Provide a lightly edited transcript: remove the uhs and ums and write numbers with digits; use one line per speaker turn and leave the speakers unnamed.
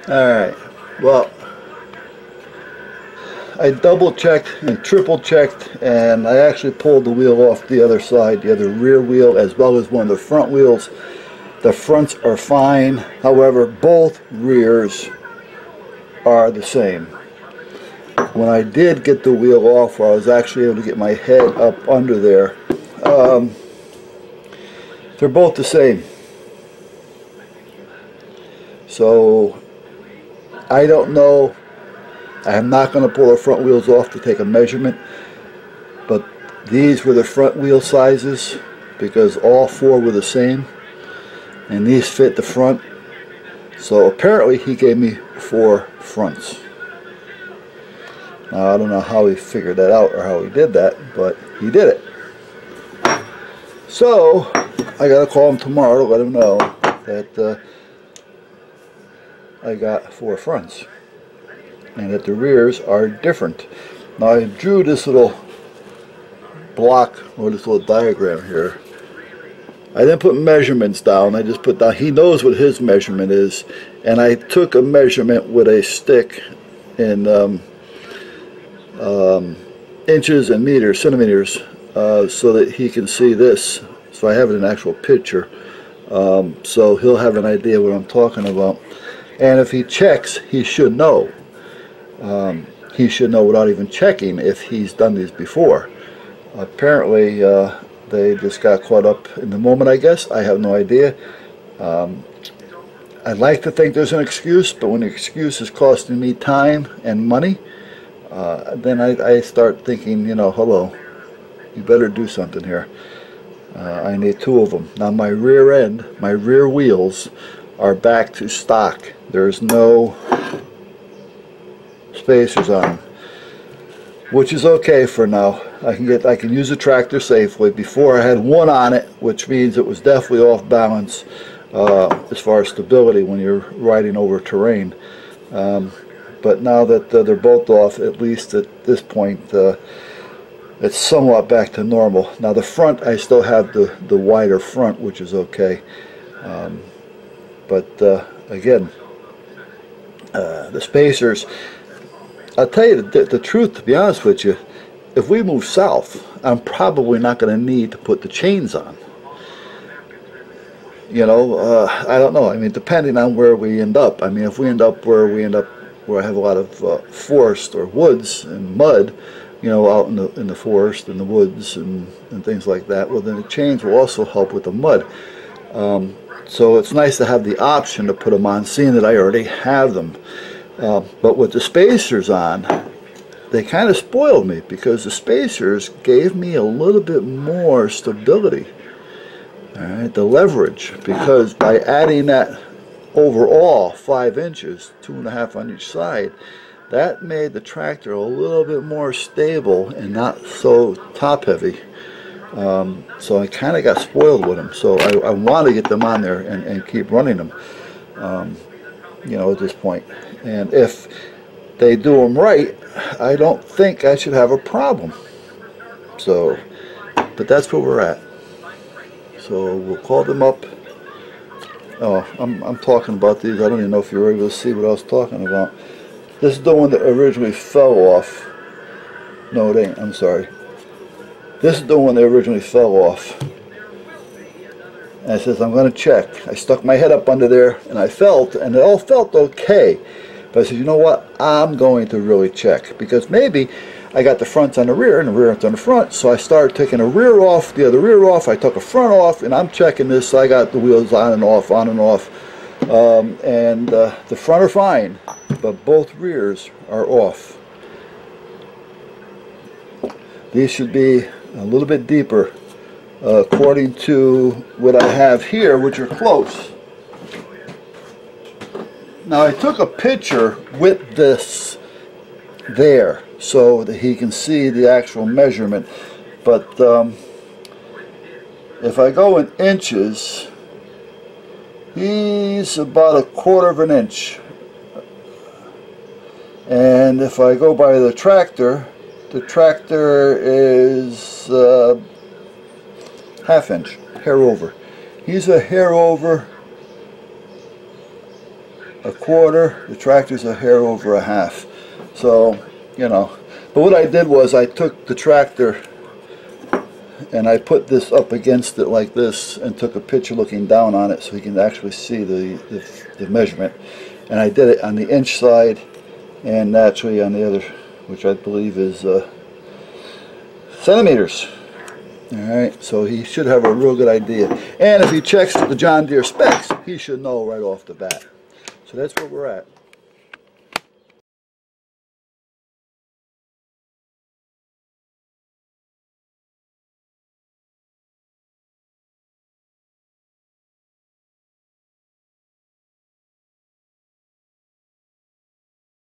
Alright, well, I double checked and triple checked, and I actually pulled the wheel off the other side, the other rear wheel, as well as one of the front wheels. The fronts are fine, however both rears are the same. When I did get the wheel off, where I was actually able to get my head up under there, they're both the same. So I don't know. I am not going to pull the front wheels off to take a measurement, but these were the front wheel sizes because all four were the same, and these fit the front. So apparently he gave me 4 fronts. Now I don't know how he figured that out or how he did that, but he did it. So I gotta call him tomorrow to let him know that I got 4 fronts and that the rears are different. Now I drew this little block or this little diagram here. I didn't put measurements down, I just put down, he knows what his measurement is, and I took a measurement with a stick in inches and meters, centimeters, so that he can see this. So I have it in an actual picture, so he'll have an idea what I'm talking about. And if he checks, he should know. He should know without even checking if he's done these before. Apparently they just got caught up in the moment, I guess. I have no idea. I'd like to think there's an excuse, but when the excuse is costing me time and money, then I start thinking, you know, hello, you better do something here. I need 2 of them. Now my rear end, my rear wheels are back to stock. There's no spacers on them, which is okay for now. I can use the tractor safely. Before I had 1 on it, which means it was definitely off balance as far as stability when you're riding over terrain. But now that they're both off, at least at this point, it's somewhat back to normal. Now the front, I still have the wider front, which is okay. But again, the spacers, I'll tell you the truth, to be honest with you, if we move south, I'm probably not going to need to put the chains on. You know, I don't know. I mean, depending on where we end up. I mean, if we end up where I have a lot of forest or woods and mud, you know, out in the forest and the woods and things like that, well, then the chains will also help with the mud. So it's nice to have the option to put them on, seeing that I already have them. But with the spacers on, they kind of spoiled me, because the spacers gave me a little bit more stability. All right, the leverage, because by adding that overall 5 inches, 2.5 on each side, that made the tractor a little bit more stable and not so top heavy. So I kind of got spoiled with them. So I want to get them on there and keep running them, you know, at this point. And if they do them right, I don't think I should have a problem. So, but that's where we're at. So we'll call them up. Oh, I'm talking about these. I don't even know if you were able to see what I was talking about. This is the one that originally fell off. No, it ain't. I'm sorry. This is the one that originally fell off. And I says, I'm going to check. I stuck my head up under there, and I felt, and it all felt okay. But I said, you know what? I'm going to really check, because maybe I got the fronts on the rear and the rear on the front. So I started taking the rear off, the other rear off. I took a front off, and I'm checking this. So I got the wheels on and off, on and off. And the front are fine, but both rears are off. These should be a little bit deeper, according to what I have here, which are close. Now I took a picture with this there so that he can see the actual measurement, but if I go in inches, he's about 1/4 of an inch. And if I go by the tractor is 1/2 inch, hair over. He's a hair over a quarter. The tractor's a hair over a half. So, you know. But what I did was I took the tractor and I put this up against it like this and took a picture looking down on it so you can actually see the measurement. And I did it on the inch side and naturally on the other, which I believe is centimeters. Alright, so he should have a real good idea. And if he checks the John Deere specs, he should know right off the bat. So that's where we're at.